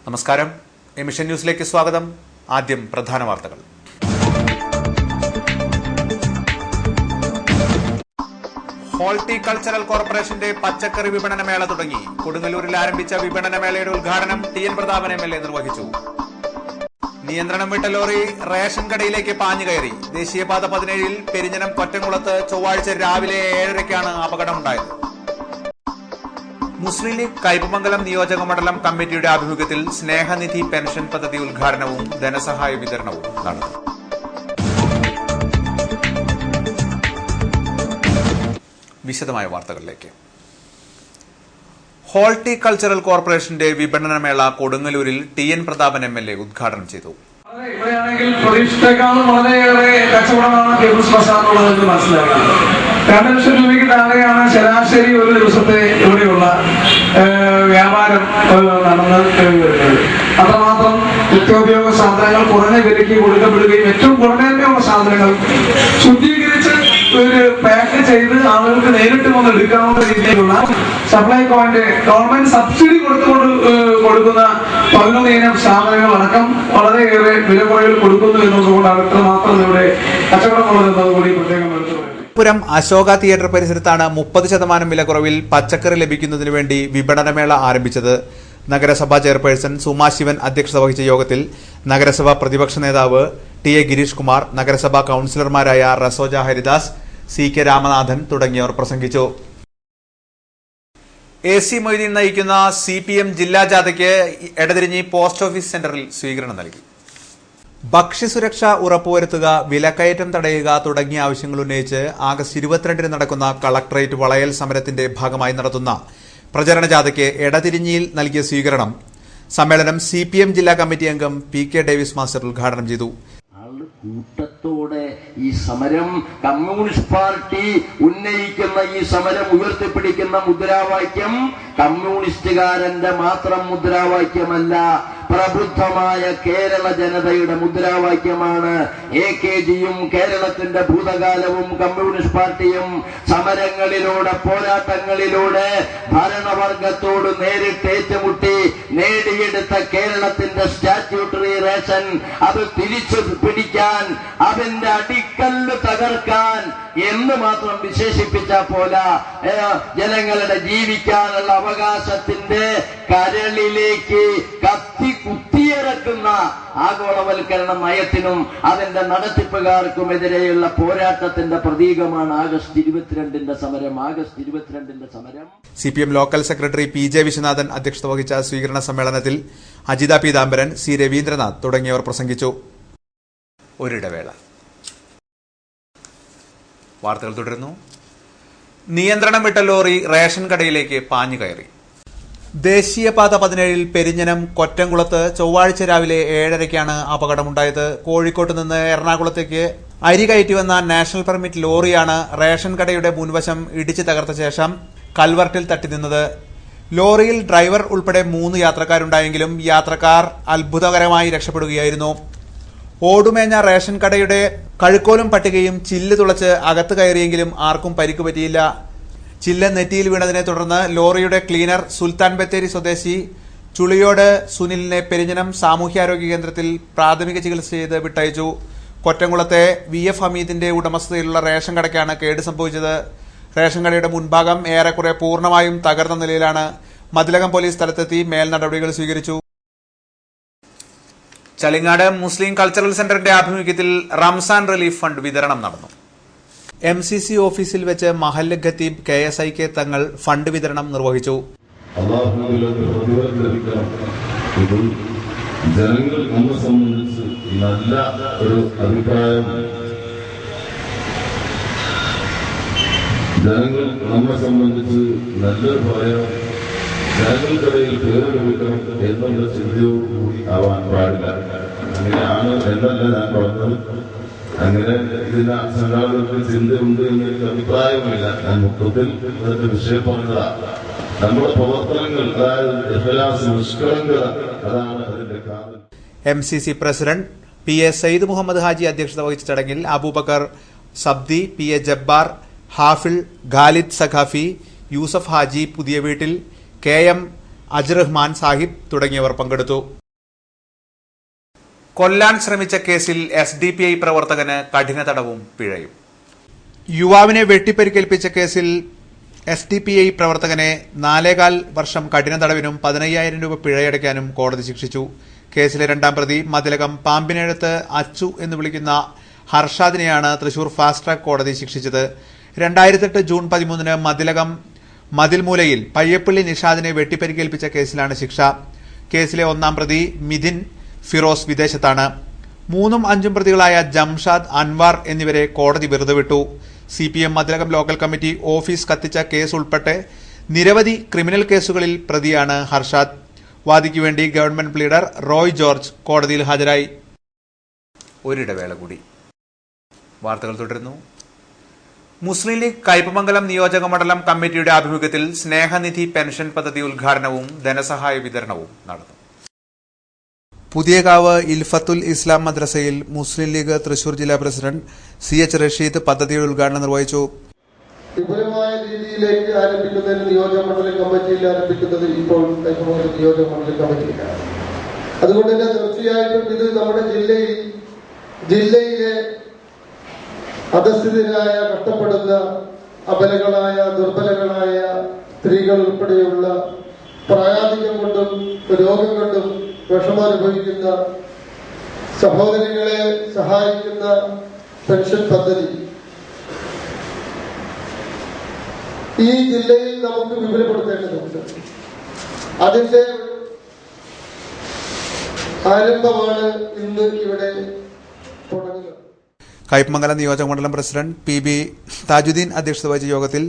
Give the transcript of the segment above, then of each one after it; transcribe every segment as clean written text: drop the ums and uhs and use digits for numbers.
നമസ്കാരം. എമിഷൻ ന്യൂസിലേക്ക് സ്വാഗതം. ആദ്യം പ്രധാന വാർത്തകൾ. ഹോർട്ടികൾച്ചറൽ കോർപ്പറേഷന്റെ പച്ചക്കറി വിപണന മേള തുടങ്ങി. കൊടുങ്ങല്ലൂരിൽ ആരംഭിച്ച വിപണന മേളയുടെ ഉദ്ഘാടനം ടി.എൻ. പ്രതാപൻ MLA നിർവഹിച്ചു. നിയന്ത്രണം വിട്ട ലോറി റേഷൻ കടയിലേക്ക് പാഞ്ഞുകയറി. ദേശീയപാത 17 പെരിഞ്ഞനം കൊറ്റംകുളത്ത് ചൊവ്വാഴ്ച രാവിലെ 7:30-ക്കാണ് അപകടമുണ്ടായത്. മുസ്ലിം ലീഗ് കയ്പമംഗലം നിയോജക മണ്ഡലം കമ്മിറ്റിയുടെ ആഭിമുഖ്യത്തിൽ സ്നേഹനിധി പെൻഷൻ പദ്ധതി ഉദ്ഘാടനവും ധനസഹായ വിതരണവും നടന്നു. വിശദമായ വാർത്തകളിലേക്ക്. ഹോർട്ടികൾച്ചറൽ കോർപ്പറേഷന്റെ വിപണനമേള കൊടുങ്ങല്ലൂരിൽ ടി.എൻ. പ്രതാപൻ MLA ഉദ്ഘാടനം ചെയ്തു. ഇവിടെയാണെങ്കിൽ പ്രതീക്ഷിച്ചേക്കാളും വളരെയേറെ കച്ചവടമാണ് കേബിൾസ് ബസാറിനുള്ളതെന്ന് മനസ്സിലാക്കുന്നത്. 2 ലക്ഷം രൂപയ്ക്ക് താഴെയാണ് ശരാശരി ഒരു ദിവസത്തെ ഇവിടെയുള്ള വ്യാപാരം നടന്ന് വരുന്നത്. അത്രമാത്രം നിത്യോപയോഗ സാധനങ്ങൾ കുറഞ്ഞ വിലയ്ക്ക് കൊടുക്കപ്പെടുകയും ഏറ്റവും ഗുണമേന്മയുള്ള സാധനങ്ങൾ ശുദ്ധീകരിച്ച് ഒരു പാക്ക് ചെയ്ത് ആളുകൾക്ക് നേരിട്ട് വന്ന് എടുക്കാവുന്ന രീതിയിലുള്ള സപ്ലൈകോന്റെ ഗവൺമെന്റ് സബ്സിഡി കൊടുക്കുന്ന 11 ഇനം സാധനങ്ങൾ അടക്കം വളരെയേറെ വില കുറവിൽ കൊടുക്കുന്നു എന്നതുകൊണ്ടാണ് ഇത്രമാത്രം ഇവിടെ കച്ചവടമുള്ളത് കൂടി പ്രത്യേകം എടുത്തു. പുരം അശോക തിയേറ്റർ പരിസരത്താണ് 30% വില കുറവിൽ പച്ചക്കറി ലഭിക്കുന്നതിനു വേണ്ടി വിപണനമേള ആരംഭിച്ചത്. നഗരസഭാ ചെയർപേഴ്സൺ സുമാ ശിവൻ അധ്യക്ഷത വഹിച്ച യോഗത്തിൽ നഗരസഭാ പ്രതിപക്ഷ നേതാവ് ടി.എ. ഗിരീഷ് കുമാർ, നഗരസഭാ കൌൺസിലർമാരായ റസോജ ഹരിദാസ്, CK രാമനാഥൻ തുടങ്ങിയവർ പ്രസംഗിച്ചു. AC മൊയ്തീൻ നയിക്കുന്ന CPM ജില്ലാ ജാഥയ്ക്ക് എടതിരിഞ്ഞി പോസ്റ്റ് ഓഫീസ് സെന്ററിൽ സ്വീകരണം നൽകി. ഭക്ഷ്യസുരക്ഷ ഉറപ്പുവരുത്തുക, വിലക്കയറ്റം തടയുക തുടങ്ങിയ ആവശ്യങ്ങൾ ഉന്നയിച്ച് ആഗസ്റ്റ് 22-ന് നടക്കുന്ന കളക്ടറേറ്റ് വളയൽ സമരത്തിന്റെ ഭാഗമായി നടത്തുന്ന പ്രചരണ ജാഥയ്ക്ക് എടതിരിഞ്ഞിയിൽ നൽകിയ സ്വീകരണം സമ്മേളനം CPM ജില്ലാ കമ്മിറ്റി അംഗം PK ഡേവിസ് മാസ്റ്റർ ഉദ്ഘാടനം ചെയ്തു. കൂട്ടത്തോടെ ഈ സമരം കമ്മ്യൂണിസ്റ്റ് പാർട്ടി ഉന്നയിക്കുന്ന ഈ സമരം ഉയർത്തിപ്പിടിക്കുന്ന മുദ്രാവാക്യം കമ്മ്യൂണിസ്റ്റുകാരന്റെ മാത്രം മുദ്രാവാക്യമല്ല, പ്രബുദ്ധമായ കേരള ജനതയുടെ മുദ്രാവാക്യമാണ്. AKGയും കേരളത്തിന്റെ ഭൂതകാലവും കമ്മ്യൂണിസ്റ്റ് പാർട്ടിയും സമരങ്ങളിലൂടെ പോരാട്ടങ്ങളിലൂടെ ഭരണവർഗത്തോട് നേരിട്ട് ഏറ്റുമുട്ടി നേടിയെടുത്ത കേരളത്തിന്റെ സ്റ്റാറ്റ്യൂട്ടറി റേഷൻ അത് തിരിച്ചു പിടിക്കാൻ, അതിന്റെ അടിക്കല്ല് തകർക്കാൻ എന്ന് മാത്രം വിശേഷിപ്പിച്ച പോലെ ജനങ്ങളുടെ ജീവിക്കാനുള്ള അവകാശത്തിന്റെ കരളിലേക്ക് കത്തി കുത്തിയിറക്കുന്ന ആഗോളവൽക്കരണ നയത്തിനും അതിന്റെ നടത്തിപ്പുകാർക്കുമെതിരെയുള്ള പോരാട്ടത്തിന്റെ പ്രതീകമാണ് ആഗസ്റ്റ് 22-ന്റെ സമരം. CPM local secretary PJ Viswanathan അധ്യക്ഷത വഹിച്ച സ്വീകരണ സമ്മേളനത്തിൽ അജിത പീതാംബരൻ, C രവീന്ദ്രനാഥ് തുടങ്ങിയവർ പ്രസംഗിച്ചു. ഒരിടവേള. വാർത്തകൾ തുടരുന്നു. നിയന്ത്രണം വിട്ട ലോറി റേഷൻ കടയിലേക്ക് പാഞ്ഞുകയറി. ദേശീയപാത 17 പെരിഞ്ഞനം കൊറ്റംകുളത്ത് ചൊവ്വാഴ്ച രാവിലെ 7:30-ക്കാണ് അപകടമുണ്ടായത്. കോഴിക്കോട്ട് നിന്ന് എറണാകുളത്തേക്ക് അരി കയറ്റി വന്ന നാഷണൽ പെർമിറ്റ് ലോറിയാണ് റേഷൻ കടയുടെ മുൻവശം ഇടിച്ചു തകർത്ത ശേഷം കൽവർട്ടിൽ തട്ടി നിന്നത്. ലോറിയിൽ ഡ്രൈവർ ഉൾപ്പെടെ 3 യാത്രക്കാരുണ്ടായെങ്കിലും യാത്രക്കാർ അത്ഭുതകരമായി രക്ഷപ്പെടുകയായിരുന്നു. ഓടുമേഞ്ഞ റേഷൻ കടയുടെ കഴുക്കോലും പട്ടികയും ചില്ല് തുളച്ച് അകത്ത് കയറിയെങ്കിലും ആർക്കും പരിക്കു പറ്റിയില്ല. ചില്ല് നെറ്റിയിൽ വീണതിനെ തുടർന്ന് ലോറിയുടെ ക്ലീനർ സുൽത്താൻ ബത്തേരി സ്വദേശി ചുളിയോട് സുനിലിനെ പെരിഞ്ഞനം സാമൂഹ്യാരോഗ്യ കേന്ദ്രത്തിൽ പ്രാഥമിക ചികിത്സ ചെയ്ത് വിട്ടയച്ചു. കൊറ്റംകുളത്തെ VF ഹമീദിന്റെ ഉടമസ്ഥതയിലുള്ള റേഷൻ കടയ്ക്കാണ് കേട് സംഭവിച്ചത്. റേഷൻ കടയുടെ മുൻഭാഗം ഏറെക്കുറെ പൂർണ്ണമായും തകർന്ന നിലയിലാണ്. മതിലകം പോലീസ് സ്ഥലത്തെത്തി മേൽ നടപടികൾ സ്വീകരിച്ചു. ചളിങ്ങാട് മുസ്ലിം കൾച്ചറൽ സെന്ററിന്റെ ആഭിമുഖ്യത്തിൽ റംസാൻ റിലീഫ് ഫണ്ട് വിതരണം നടന്നു. MCC ഓഫീസിൽ വെച്ച് മഹല്ല് ഖത്തീബ് KSIK തങ്ങൾ ഫണ്ട് വിതരണം നിർവഹിച്ചു. ജനങ്ങൾ നമ്മെ സംബന്ധിച്ച് നല്ല ഒരു അഭിപ്രായം, ജനങ്ങൾ നമ്മെ സംബന്ധിച്ച് നല്ലൊരു പറയാം, ജനങ്ങൾക്കിടയിൽ പേര് ലഭിക്കണം എന്നുള്ള ചിന്തയോടുകൂടി ആവാൻ പാടില്ല. അങ്ങനെയാണ് എന്നല്ല ഞാൻ പറഞ്ഞത്. അങ്ങനെ ഇതിന് സംഘാടകർക്ക് ചിന്തയുണ്ട് എന്നൊരു അഭിപ്രായമില്ല. ഞാൻ മൊത്തത്തിൽ അതിന്റെ വിഷയം പറഞ്ഞതാണ്. നമ്മുടെ പ്രവർത്തനങ്ങൾ, അതായത് നിഷ്കളങ്കത, അതാണ് അതിന്റെ കാരണം. MCC president PA Sayyid Muhammad Haji അധ്യക്ഷത വഹിച്ച ചടങ്ങിൽ അബൂബക്കർ സബ്ദി, PA ജബ്ബാർ, ഹാഫിൾ, ഖാലിദ് സഖാഫി, യൂസഫ് ഹാജി പുതിയ വീട്ടിൽ, KM അജ്റഹ്മാൻ സാഹിബ് തുടങ്ങിയവർ പങ്കെടുത്തു. കൊല്ലാൻ ശ്രമിച്ച കേസിൽ SDPI പ്രവർത്തകന് കഠിന തടവും പിഴയും. യുവാവിനെ വെട്ടിപ്പരിക്കേൽപ്പിച്ച കേസിൽ SDPI പ്രവർത്തകനെ 4.25 വർഷം കഠിന തടവിനും 15,000 രൂപ പിഴയടയ്ക്കാനും കോടതി ശിക്ഷിച്ചു. കേസിലെ രണ്ടാം പ്രതി മതിലകം പാമ്പിനേഴത്ത് അച്ചു എന്ന് വിളിക്കുന്ന ഹർഷാദിനെയാണ് തൃശൂർ ഫാസ്റ്റ് ട്രാക്ക് കോടതി ശിക്ഷിച്ചത്. 2008 ജൂൺ 13 മതിലകം മതിൽമൂലയിൽ പയ്യപ്പള്ളി നിഷാദിനെ വെട്ടിപ്പരിക്കേൽപ്പിച്ച കേസിലാണ് ശിക്ഷ. കേസിലെ ഒന്നാം പ്രതി മിഥിൻ ഫിറോസ് വിദേശത്താണ്. 3ഉം 5ഉം പ്രതികളായ ജംഷാദ്, അൻവാർ എന്നിവരെ കോടതി വെറുതെ വിട്ടു. CPM Mathilakam local committee office കത്തിച്ച കേസ് ഉൾപ്പെടെ നിരവധി ക്രിമിനൽ കേസുകളിൽ പ്രതിയാണ് ഹർഷാദ്. വാദിക്ക് വേണ്ടി ഗവൺമെന്റ് പ്ലീഡർ റോയ് ജോർജ് കോടതിയിൽ ഹാജരായി. ഒരിടവേള കൂടി. വാർത്തകൾ തുടരുന്നു. മുസ്ലിം ലീഗ് കയ്പമംഗലം നിയോജക മണ്ഡലം കമ്മിറ്റിയുടെ ആഭിമുഖ്യത്തിൽ സ്നേഹനിധി പെൻഷൻ പദ്ധതി ഉദ്ഘാടനവും ധനസഹായ വിതരണവും നടന്നു. പുതിയകാവ് ഇൽഫത്തുൽ ഇസ്ലാം മദ്രസയിൽ മുസ്ലിം ലീഗ് തൃശൂർ ജില്ലാ പ്രസിഡന്റ് CH റഷീദ് പദ്ധതിയുടെ ഉദ്ഘാടനം നിർവഹിച്ചു. വിപുലമായ രീതിയിലേക്ക് ആരംഭിക്കുന്നതിന് നിയോജക മണ്ഡലം കമ്മിറ്റിയിൽ ആരംഭിക്കുന്നത് ഇപ്പോൾ നിയോജക മണ്ഡലം കമ്മിറ്റിയിലാണ്. അതുകൊണ്ട് തന്നെ തീർച്ചയായിട്ടും ഇത് നമ്മുടെ ജില്ലയിലെ അധസ്ഥിതരായ, കഷ്ടപ്പെടുന്ന, അബലകളായ, ദുർബലകളായ സ്ത്രീകൾ ഉൾപ്പെടെയുള്ള പ്രായാധിക്യം കൊണ്ടും രോഗം കൊണ്ടും വിഷമമനുഭവിക്കുന്ന സഹോദരികളെ സഹായിക്കുന്ന പെൻഷൻ പദ്ധതി ഈ ജില്ലയിൽ നമുക്ക് വിപുലപ്പെടുത്തേണ്ടതുണ്ട്. അതിന്റെ ആരംഭമാണ് ഇന്ന് ഇവിടെ തുടങ്ങുന്നത്. കയ്പമംഗലം നിയോജക മണ്ഡലം പ്രസിഡന്റ് PB താജുദ്ദീൻ അധ്യക്ഷത വഹിച്ച യോഗത്തിൽ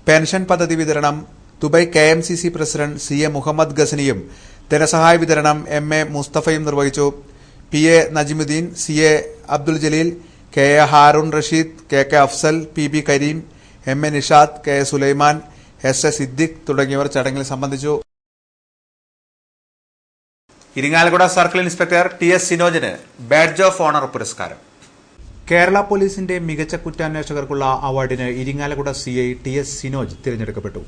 പെൻഷൻ പദ്ധതി വിതരണം Dubai KMCC president CA Muhammad ഗസനിയും ധനസഹായ വിതരണം MA മുസ്തഫയും നിർവഹിച്ചു. PA Najimuddin, CA Abdul Jaleel, KA Haroon Rasheed, KK Afsal, PB Kareem, MA Nishad, KA Sulaiman, SA Siddique തുടങ്ങിയവർ ചടങ്ങിൽ സംബന്ധിച്ചു. ഇരിങ്ങാലക്കുട സർക്കിൾ ഇൻസ്പെക്ടർ TS സിനോജിന് ബാഡ്ജ് ഓഫ് ഓണർ പുരസ്കാരം. കേരള പോലീസിന്റെ മികച്ച കുറ്റാന്വേഷകർക്കുള്ള അവാർഡിന് ഇരിങ്ങാലക്കുട CI TS സിനോജ് തിരഞ്ഞെടുക്കപ്പെട്ടു.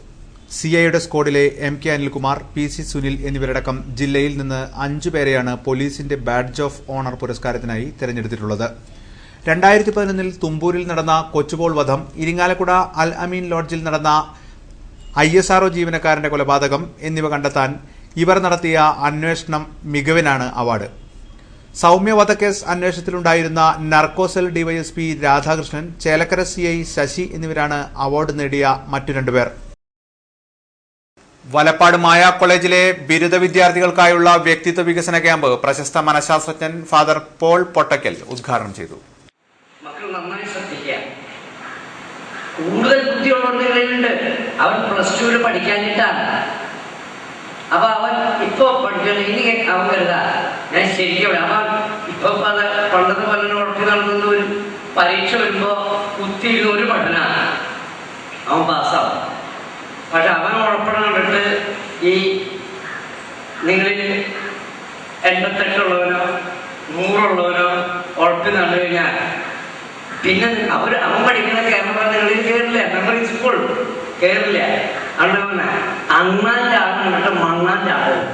CIയുടെ സ്ക്വാഡിലെ MK അനിൽകുമാർ, PC സുനിൽ എന്നിവരടക്കം ജില്ലയിൽ നിന്ന് 5 പേരെയാണ് പോലീസിന്റെ ബാഡ്ജ് ഓഫ് ഓണർ പുരസ്കാരത്തിനായി തിരഞ്ഞെടുത്തിട്ടുള്ളത്. 2011 തുമ്പൂരിൽ നടന്ന കൊച്ചുപോൾ വധം, ഇരിങ്ങാലക്കുട അൽ അമീൻ ലോഡ്ജിൽ നടന്ന ISRO ജീവനക്കാരന്റെ കൊലപാതകം എന്നിവ കണ്ടെത്താൻ ഇവർ നടത്തിയ അന്വേഷണം മികവിനാണ് അവാർഡ്. സൌമ്യ വധക്കേസ് അന്വേഷണത്തിലുണ്ടായിരുന്ന narco cell DYSP Radhakrishnan, Chelakkara CI Sasi എന്നിവരാണ് അവാർഡ് നേടിയ മറ്റു 2 പേർ. വലപ്പാട് മായ കോളേജിലെ ബിരുദ വിദ്യാർത്ഥികൾക്കായുള്ള വ്യക്തിത്വ വികസന ക്യാമ്പ് പ്രശസ്ത മനഃശാസ്ത്രജ്ഞൻ ഫാദർ പോൾ പൊട്ടക്കൽ ഉദ്ഘാടനം ചെയ്തു. മക്കൾ നന്നായി ശ്രദ്ധിക്കുക. കൂടുതൽ ബുദ്ധിയുള്ളവരുണ്ട്. അവൻ +2 പഠിക്കാനിട്ടാണ്. അപ്പൊ അവൻ ഇപ്പൊ പഠിക്കണം. ഇനി അവൻ കരുതാ ഞാൻ ശരിക്കും അവൻ ഇപ്പൊ അത് പണ്ടത്തെ പോലെ ഉറപ്പി നടത്തുന്ന ഒരു പരീക്ഷ വരുമ്പോ കുത്തിയിരുന്ന ഒരു പഠനമാണ്. അവൻ പാസ്സാവും. പക്ഷെ അവൻ ഉറപ്പണം കണ്ടിട്ട് ഈ നിങ്ങളിൽ 88 ഉള്ളവനോ 100 ഉള്ളവനോ ഉറപ്പി നടന്നു കഴിഞ്ഞാൽ പിന്നെ അവൻ പഠിക്കുന്ന കേരള നിങ്ങളിൽ കയറില്ല. മെമ്മറി സ്കൂൾ കയറില്ല. അണ്ണവന അണ്ണാൻ്റെ ആൾ കണ്ടിട്ട് മണ്ണാൻ്റെ ആളും.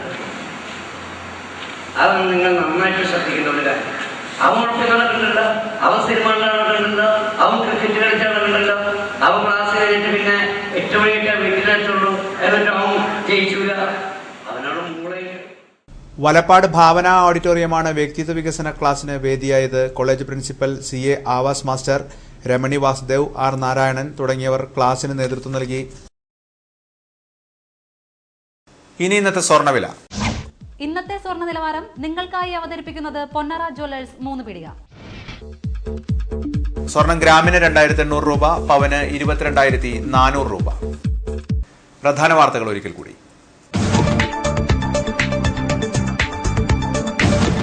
അതാണ് നിങ്ങൾ നന്നായിട്ട് ശ്രദ്ധിക്കുന്നില്ല. അവൻ ഉറപ്പി നടക്കുന്നുണ്ടല്ലോ, അവൻ സിനിമ നടക്കുന്നുണ്ടല്ലോ, അവൻ ക്രിക്കറ്റ് കളിച്ചാൽ നടക്കുന്നുണ്ടല്ലോ, അവൻ ക്ലാസ് കഴിഞ്ഞിട്ട് പിന്നെ 8 മണിയൊക്കെ വീട്ടിലായിട്ടുള്ളൂ. എന്നിട്ട് അവൻ ജയിച്ചൂല. അവനോട് മൂളെ. വലപ്പാട് ഭാവന ഓഡിറ്റോറിയമാണ് വ്യക്തിത്വ വികസന ക്ലാസിന് വേദിയായത്. College principal CA Avas master, Ramani Vasudev, R Narayanan തുടങ്ങിയവർ ക്ലാസിന് നേതൃത്വം നൽകി. ഇനി ഇന്നത്തെ സ്വർണ്ണവില. ഇന്നത്തെ സ്വർണ്ണ നിലവാരം നിങ്ങൾക്കായി അവതരിപ്പിക്കുന്നത് പൊന്നറ ജ്വല്ലേഴ്സ് 3 പീടിക. സ്വർണം ഗ്രാമിന് 2800 രൂപ, പവന് 22,400 രൂപ. പ്രധാന വാർത്തകൾ ഒരിക്കൽ കൂടി.